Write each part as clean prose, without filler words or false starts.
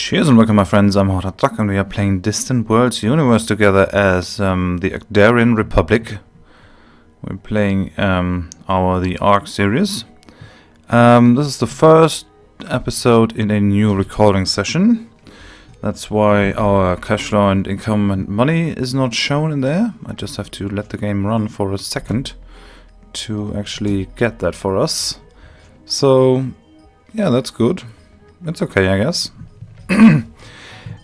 Cheers and welcome, my friends. I'm Hot and we are playing Distant Worlds Universe together as the Ackdarian Republic. We're playing the ARC series. This is the first episode in a new recording session. That's why our cash flow and income and money is not shown in there. I just have to let the game run for a second to actually get that for us. So, yeah, that's good. It's okay, I guess.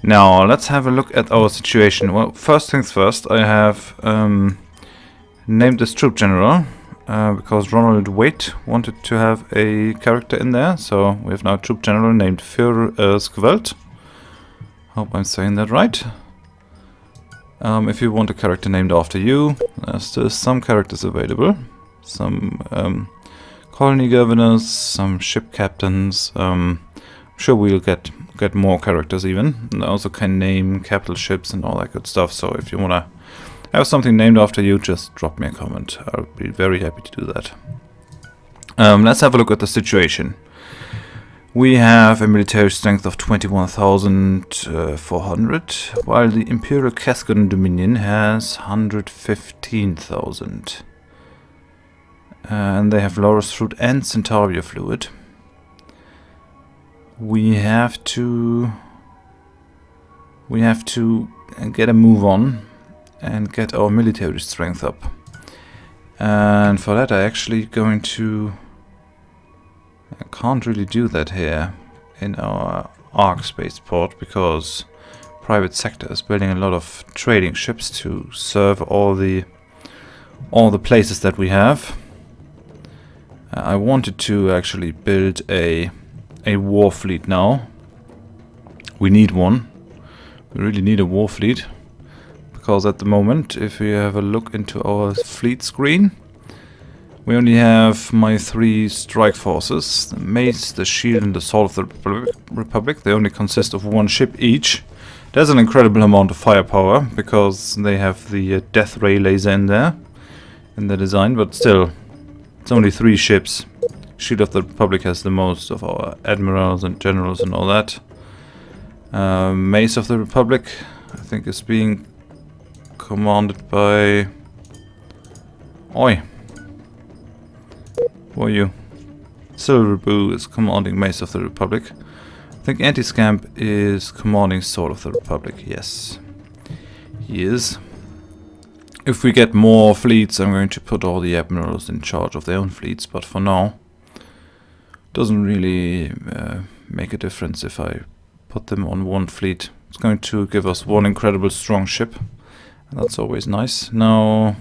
Now, let's have a look at our situation. Well, first things first, I have named this troop general because Ronald Waite wanted to have a character in there. So we have now a troop general named Keskudon. Hope I'm saying that right. If you want a character named after you, there's still some characters available. Some colony governors, some ship captains. I'm sure we'll get more characters even. And I also can name capital ships and all that good stuff. So if you want to have something named after you, just drop me a comment. I'll be very happy to do that. Let's have a look at the situation. We have a military strength of 21,400, while the Imperial Keskudon Dominion has 115,000. And they have Laurus fruit and Centauria fluid. We have to get a move on and get our military strength up. And for that I can't really do that here in our ARC spaceport because private sector is building a lot of trading ships to serve all the places that we have. I wanted to actually build a war fleet now. We need one. We really need a war fleet. Because at the moment, if we have a look into our fleet screen, we only have my 3 strike forces. The Mace, the Shield and the Sword of the Republic. They only consist of 1 ship each. There's an incredible amount of firepower because they have the death ray laser in there in the design, but still, it's only 3 ships. Shield of the Republic has the most of our admirals and generals and all that. Mace of the Republic, I think, is being commanded by... Oi! Who are you? Silverboo is commanding Mace of the Republic. I think Anti-Scamp is commanding Sword of the Republic. Yes, he is. If we get more fleets, I'm going to put all the admirals in charge of their own fleets, but for now, doesn't really make a difference if I put them on 1 fleet. It's going to give us 1 incredible strong ship, and that's always nice. Now,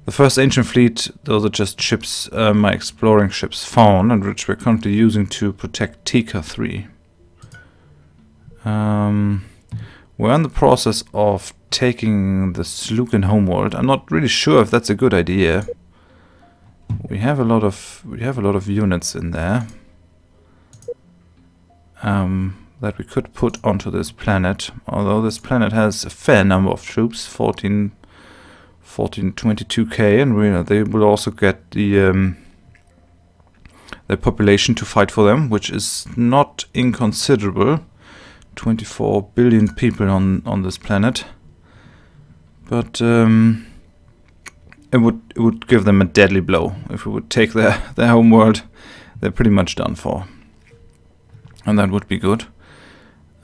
the first ancient fleet, those are just ships, my exploring ships found, and which we're currently using to protect Tika 3. We're in the process of taking the Slukin homeworld. I'm not really sure if that's a good idea. We have a lot of units in there that we could put onto this planet. Although this planet has a fair number of troops, 22k, and they will also get the population to fight for them, which is not inconsiderable. 24 billion people on this planet, but it would give them a deadly blow if we would take their homeworld. They're pretty much done for, and that would be good.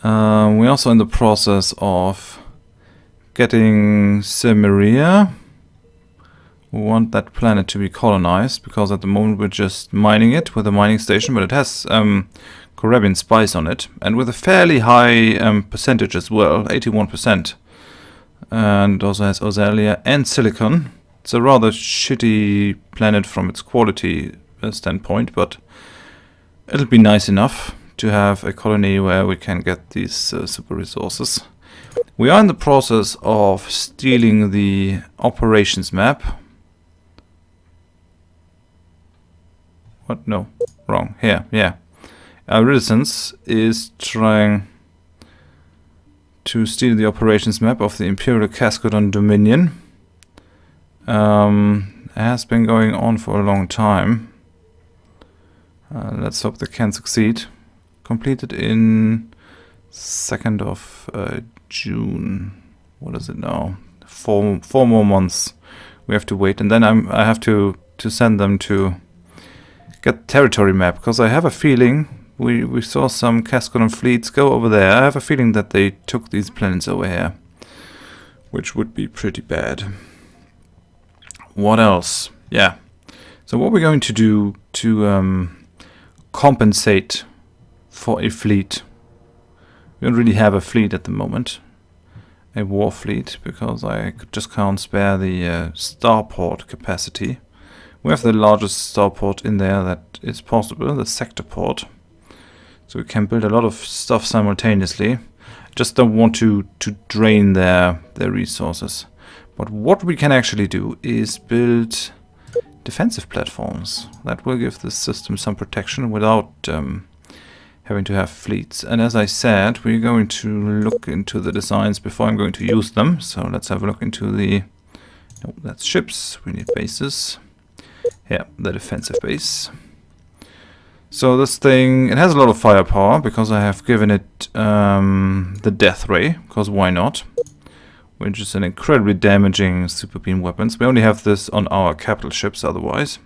We're also in the process of getting Cimmeria. We want that planet to be colonized because at the moment we're just mining it with a mining station, but it has Caribbean spice on it, and with a fairly high percentage as well, 81%, and also has Ozalia and silicon. It's a rather shitty planet from its quality standpoint, but it'll be nice enough to have a colony where we can get these super resources. We are in the process of stealing the operations map. What? No, wrong. Here, yeah. Reticence is trying to steal the operations map of the Imperial Keskudon Dominion. It has been going on for a long time. Let's hope they can succeed. Completed in 2nd of June. What is it now? Four more months we have to wait, and then I have to send them to get territory map, because I have a feeling we saw some Keskudon fleets go over there. I have a feeling that they took these planets over here, which would be pretty bad. What else? Yeah. So what we're going to do to compensate for a fleet. We don't really have a fleet at the moment. A war fleet, because I just can't spare the starport capacity. We have the largest starport in there that is possible, the sector port. So we can build a lot of stuff simultaneously. Just don't want to drain their resources. But what we can actually do is build defensive platforms. That will give the system some protection without having to have fleets. And as I said, we're going to look into the designs before I'm going to use them. So let's have a look into the... No, that's ships. We need bases. Yeah, the defensive base. So this thing, it has a lot of firepower because I have given it the death ray, because why not? Which is an incredibly damaging super beam weapons. We only have this on our capital ships otherwise.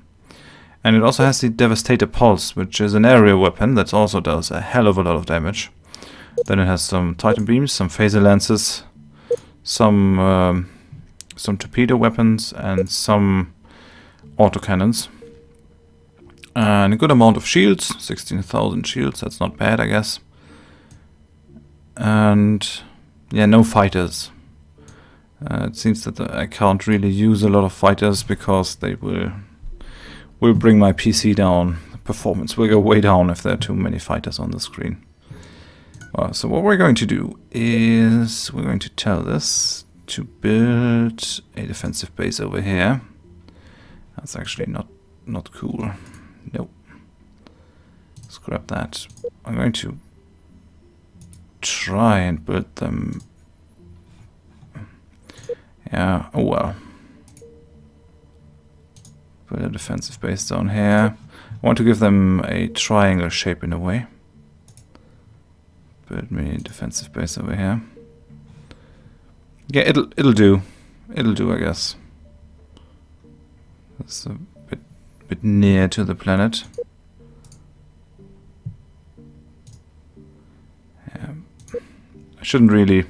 And it also has the Devastator Pulse, which is an area weapon that also does a hell of a lot of damage. Then it has some Titan beams, some phaser lances, some torpedo weapons, and some autocannons. And a good amount of shields, 16,000 shields, that's not bad, I guess. And yeah, no fighters. It seems that I can't really use a lot of fighters because they will bring my PC down. The performance will go way down if there are too many fighters on the screen. So what we're going to do is we're going to tell this to build a defensive base over here. That's actually not cool. Nope. Scrap that. I'm going to try and build them. Yeah, oh well. Put a defensive base down here. I want to give them a triangle shape in a way. Build me a defensive base over here. Yeah, it'll do. It'll do, I guess. It's a bit near to the planet. Yeah. I shouldn't really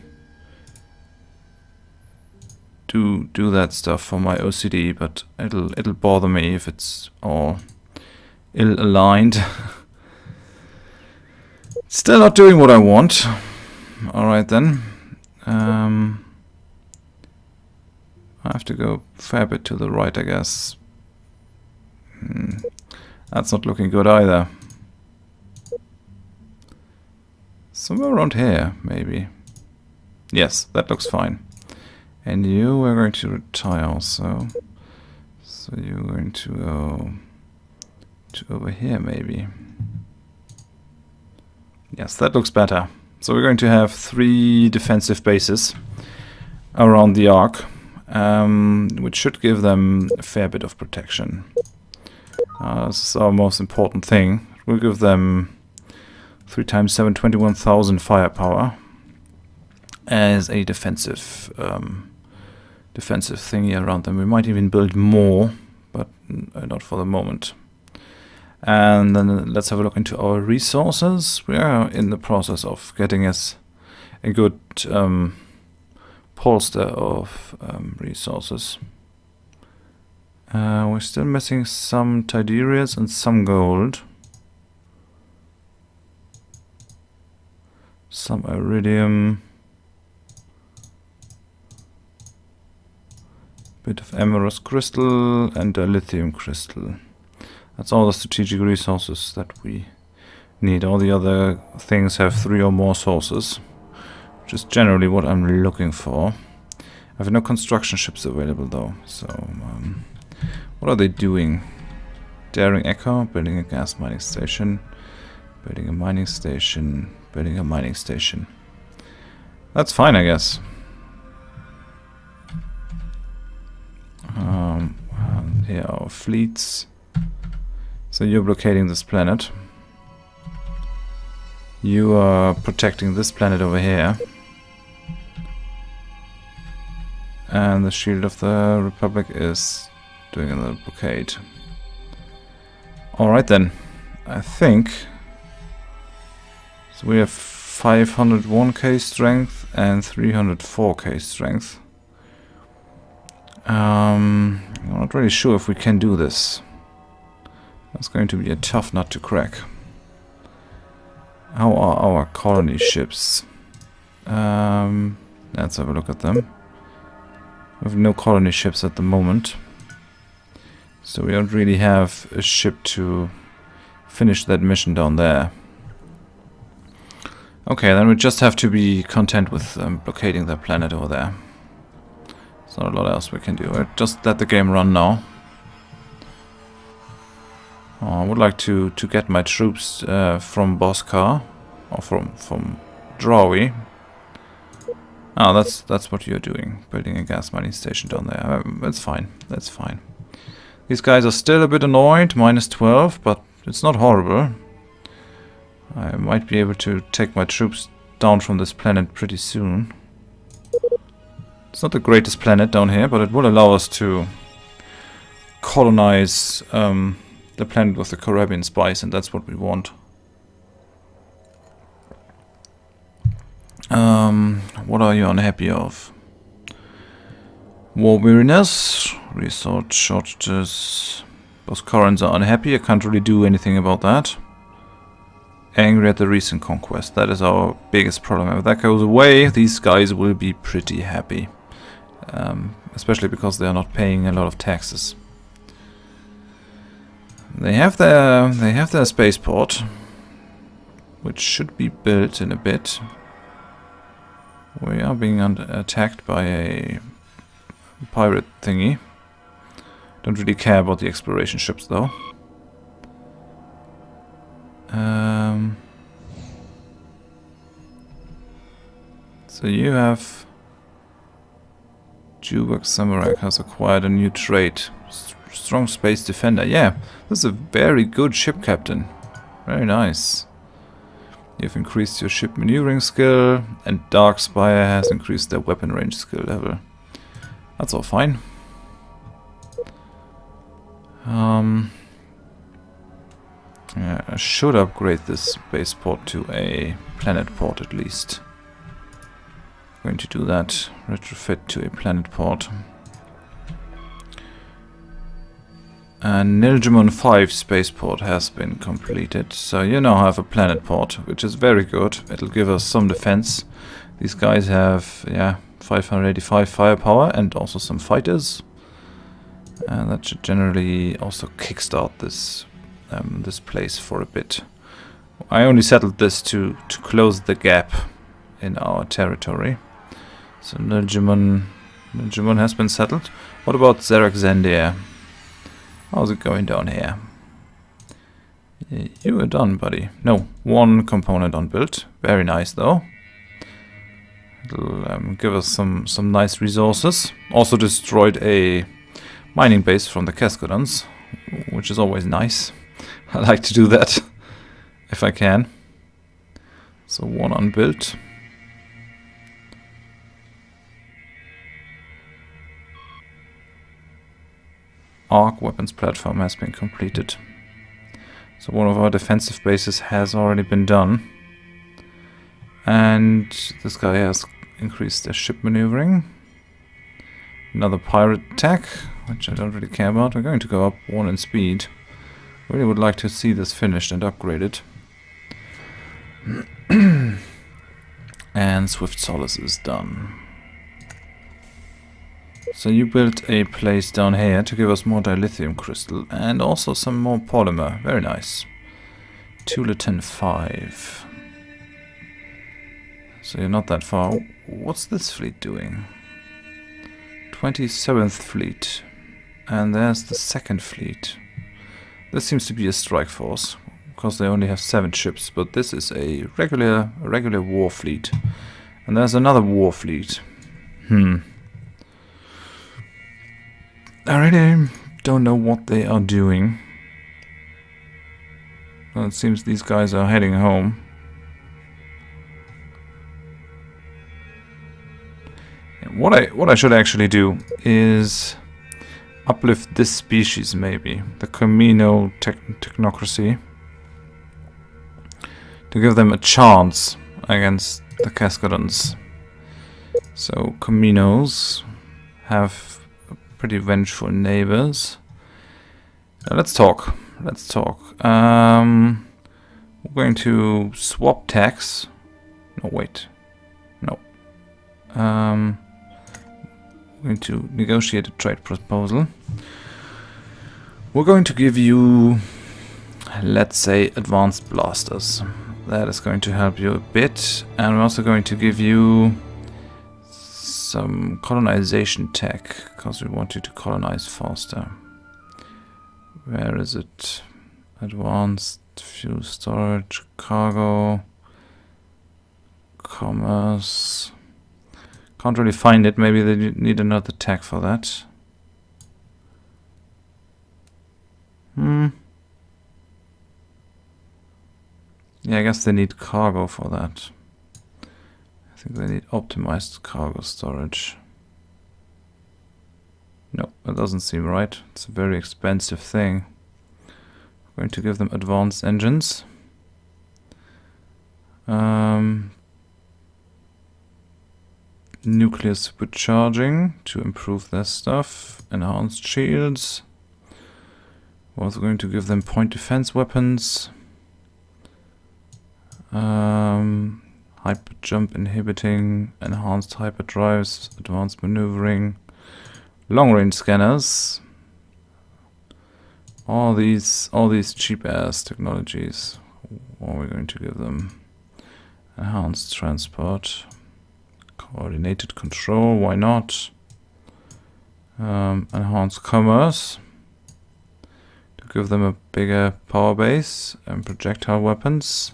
do that stuff for my OCD, but it'll bother me if it's all ill-aligned. Still not doing what I want. Alright then. I have to go a fair bit to the right, I guess. That's not looking good either. Somewhere around here, maybe. Yes, that looks fine. And you are going to retire also. So you're going to go to over here, maybe. Yes, that looks better. So we're going to have 3 defensive bases around the arc, which should give them a fair bit of protection. This is our most important thing. We'll give them 3 times 7, 21,000 firepower as a defensive thingy around them. We might even build more, but not for the moment. And then let's have a look into our resources. We are in the process of getting us a good polster of resources. We're still missing some Tiderias and some gold. Some iridium. Bit of amorous crystal and a lithium crystal. That's all the strategic resources that we need. All the other things have 3 or more sources, which is generally what I'm looking for. I have no construction ships available though, so what are they doing? Daring Echo, building a gas mining station, building a mining station, building a mining station. That's fine, I guess. Here are our fleets. So you're blockading this planet. You are protecting this planet over here. And the Shield of the Republic is doing another blockade. Alright then. I think... So we have 501k strength and 304k strength. I'm not really sure if we can do this. That's going to be a tough nut to crack. How are our colony ships? Let's have a look at them. We have no colony ships at the moment. So we don't really have a ship to finish that mission down there. Okay, then we just have to be content with blockading that planet over there. There's not a lot else we can do. I'll just let the game run now. I would like to get my troops from Boskar, or from Drawi. Oh, that's what you're doing, building a gas mining station down there. That's fine, that's fine. These guys are still a bit annoyed, -12, but it's not horrible. I might be able to take my troops down from this planet pretty soon. It's not the greatest planet down here, but it will allow us to colonize the planet with the Caribbean spice, and that's what we want. What are you unhappy of? War weariness, resource shortages. Boskarans are unhappy, I can't really do anything about that. Angry at the recent conquest, that is our biggest problem. If that goes away, these guys will be pretty happy. Especially because they are not paying a lot of taxes. They have their spaceport, which should be built in a bit. We are being attacked by a pirate thingy. Don't really care about the exploration ships though. So you have... Jubak Samurai has acquired a new trait. Strong space defender. Yeah, this is a very good ship captain. Very nice. You've increased your ship maneuvering skill, and Darkspire has increased their weapon range skill level. That's all fine. Yeah, I should upgrade this spaceport to a planet port at least. Going to do that. Retrofit to a planet port. And Nilgemon 5 spaceport has been completed, so you now have a planet port, which is very good. It'll give us some defense. These guys have, yeah, 585 firepower and also some fighters. And that should generally also kickstart this this place for a bit. I only settled this to close the gap in our territory. So Nilgemon has been settled. What about Xendir? How's it going down here? You were done, buddy. No, one component unbuilt. Very nice, though. It'll give us some nice resources. Also destroyed a mining base from the Keskudons, which is always nice. I like to do that, if I can. So one unbuilt. Arc weapons platform has been completed. So one of our defensive bases has already been done. And this guy has increased their ship maneuvering. Another pirate attack, which I don't really care about. We're going to go up 1 in speed. Really would like to see this finished and upgraded. And Swift Solace is done. So you built a place down here to give us more dilithium crystal and also some more polymer. Very nice. Tulatin 5. So you're not that far. What's this fleet doing? 27th fleet. And there's the 2nd fleet. This seems to be a strike force, because they only have 7 ships, but this is a regular war fleet. And there's another war fleet. I really don't know what they are doing. Well, it seems these guys are heading home. What I should actually do is uplift this species, maybe the communal technocracy, to give them a chance against the Keskudons. So communals have pretty vengeful neighbors. Let's talk. Let's talk. We're going to swap tax. No, wait. No. We're going to negotiate a trade proposal. We're going to give you, let's say, advanced blasters. That is going to help you a bit. And we're also going to give you some colonization tech, because we want you to colonize faster. Where is it? Advanced fuel storage, cargo, commerce. Can't really find it. Maybe they need another tech for that. Yeah, I guess they need cargo for that. I think they need optimized cargo storage. No, that doesn't seem right. It's a very expensive thing. I'm going to give them advanced engines. Nuclear supercharging to improve their stuff. Enhanced shields. We're also going to give them point defense weapons. Hyper jump inhibiting, enhanced hyperdrives, advanced maneuvering, long range scanners. All these cheap ass technologies. What are we going to give them? Enhanced transport, coordinated control. Why not? Enhanced commerce to give them a bigger power base and projectile weapons.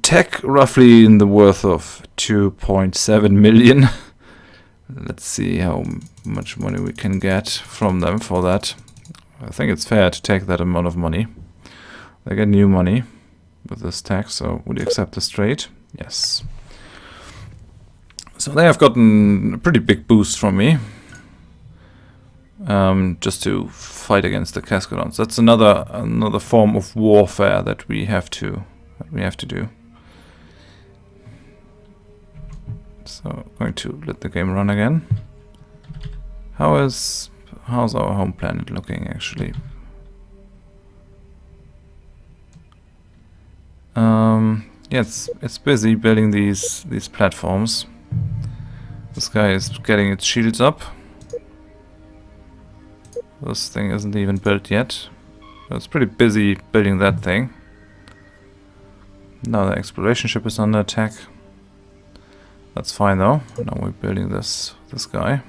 Tech roughly in the worth of 2.7 million. Let's see how much money we can get from them for that. I think it's fair to take that amount of money. They get new money with this tax, so would you accept this trade? Yes. So they have gotten a pretty big boost from me. Just to fight against the Keskudons. That's another form of warfare that we have to do. So I'm going to let the game run again. How's our home planet looking actually? Yeah, it's busy building these platforms. This guy is getting its shields up. This thing isn't even built yet. It's pretty busy building that thing. Now the exploration ship is under attack. That's fine though. Now we're building this guy.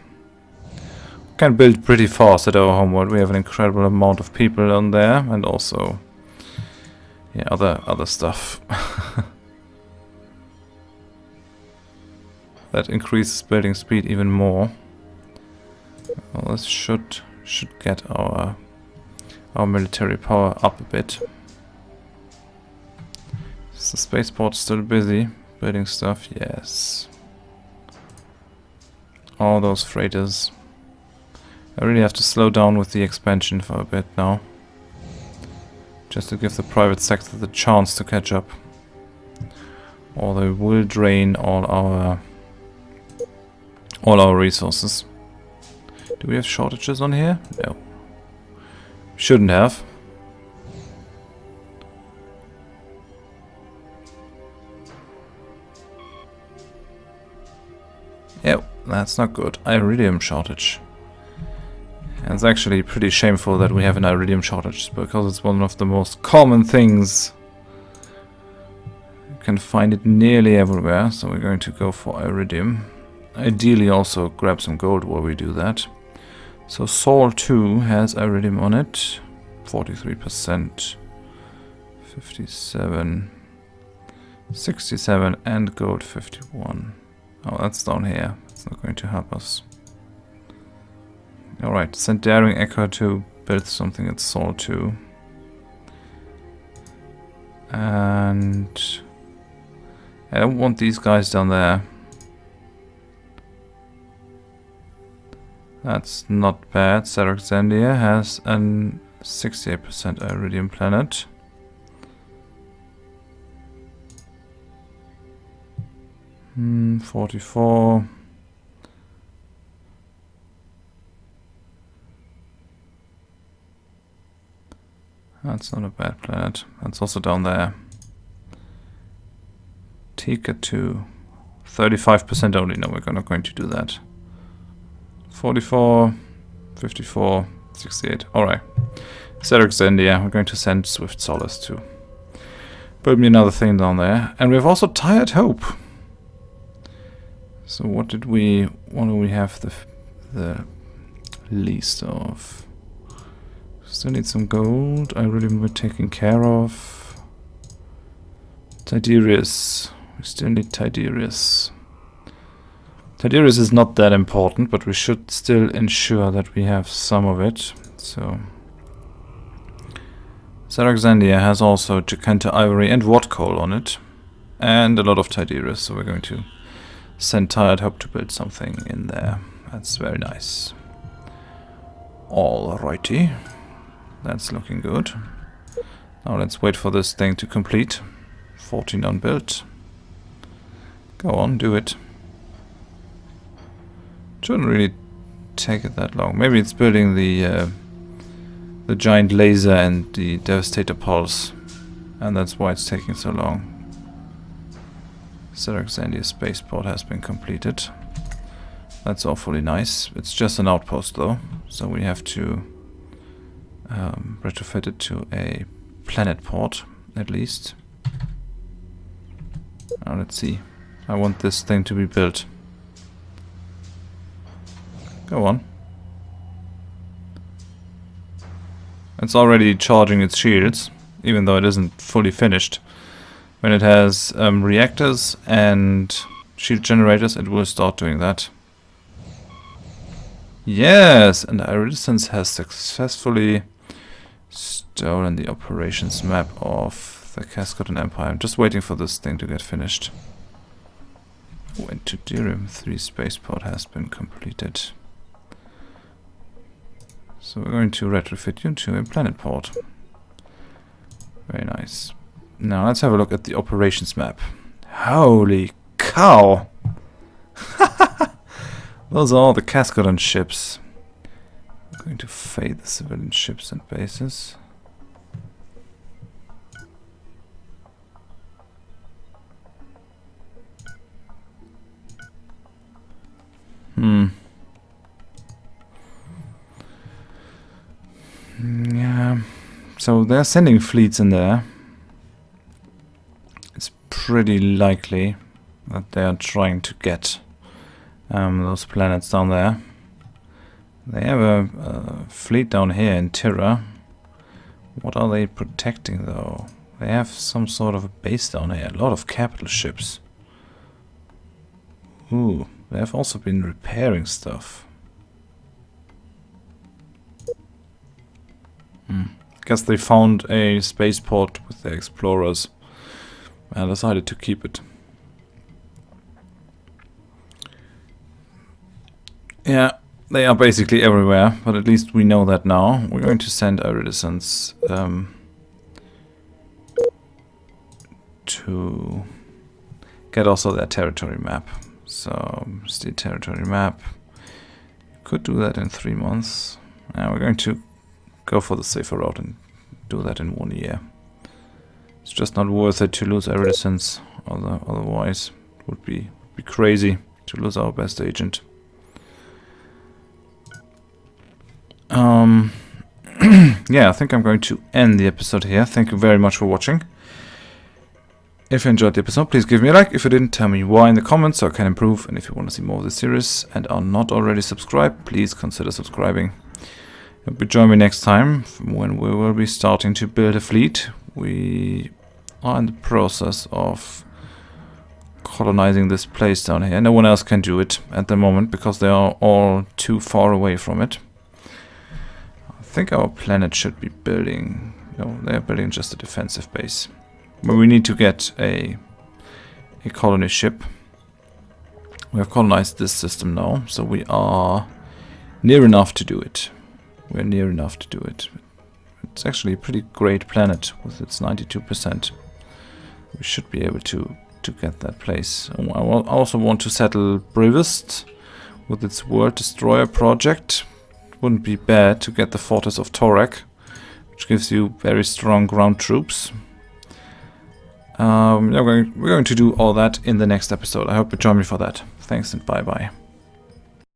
We can build pretty fast at our homeworld. We have an incredible amount of people on there, and also other stuff. That increases building speed even more. Well, this should get our military power up a bit. Is the spaceport still busy building stuff? Yes. All those freighters. I really have to slow down with the expansion for a bit now, just to give the private sector the chance to catch up, or they will drain all our resources. Do we have shortages on here? No. Shouldn't have. Yep, that's not good. Iridium shortage. And it's actually pretty shameful that we have an iridium shortage, because it's one of the most common things. You can find it nearly everywhere, so we're going to go for iridium. Ideally also grab some gold while we do that. So Sol 2 has iridium on it, 43%, 57, 67, and gold 51. Oh, that's down here. It's not going to help us. Alright, send Daring Echo to build something at Sol 2. And I don't want these guys down there. That's not bad. Alexandria has a 68% iridium planet. Hmm, 44. That's not a bad planet. That's also down there. Tika 2. 35% only. No, we're not going to do that. 44, 54, 68. Alright. Alexandria. We're going to send Swift Solace to build me another thing down there. And we've also Tired Hope. So what do we have the least of? Still need some gold. I really been taking care of. Tiberius. We still need Tiberius. Tiberius is not that important, but we should still ensure that we have some of it. So Alexandria has also Jacinta Ivory and Watt Coal on it. And a lot of Tiberius, so we're going to send Tired Hope to build something in there. That's very nice. Alrighty. That's looking good. Now let's wait for this thing to complete. 14 unbuilt. Go on, do it. Shouldn't really take it that long. Maybe it's building the giant laser and the devastator pulse, and that's why it's taking so long. Alexandria spaceport has been completed. That's awfully nice. It's just an outpost though, so we have to retrofit it to a planet port at least. Now let's see. I want this thing to be built. Go on. It's already charging its shields, even though it isn't fully finished. When it has reactors and shield generators, it will start doing that. Yes, and Iridescence has successfully stolen the operations map of the Keskudon Empire. I'm just waiting for this thing to get finished. Oh, and Tudirium 3 spaceport has been completed. So we're going to retrofit you to a planet port. Very nice. Now let's have a look at the operations map. Holy cow! Those are all the Keskudon ships. I'm going to fade the civilian ships and bases. Yeah. So they're sending fleets in there. It's pretty likely that they are trying to get those planets down there. They have a fleet down here in Terra. What are they protecting though? They have some sort of a base down here. A lot of capital ships. Ooh, they have also been repairing stuff. Guess they found a spaceport with their explorers and decided to keep it. Yeah, they are basically everywhere, but at least we know that now. We're going to send Iridescence to get also their territory map. So, the territory map. Could do that in 3 months. Now we're going to go for the safer route and do that in 1 year. It's just not worth it to lose Iridescence, otherwise it would be crazy to lose our best agent. Yeah, I think I'm going to end the episode here. Thank you very much for watching. If you enjoyed the episode, please give me a like. If you didn't, tell me why in the comments so I can improve. And if you want to see more of this series and are not already subscribed, please consider subscribing. Hope you join me next time when we will be starting to build a fleet. We are in the process of colonizing this place down here. No one else can do it at the moment because they are all too far away from it. I think our planet should be building... No, they are building just a defensive base. But we need to get a a colony ship. We have colonized this system now, so we are near enough to do it. We're near enough to do it. It's actually a pretty great planet with its 92%. We should be able to get that place. I also want to settle Brivist with its World Destroyer project. Wouldn't be bad to get the Fortress of Torak, which gives you very strong ground troops. We're going to do all that in the next episode. I hope you join me for that. Thanks and bye-bye.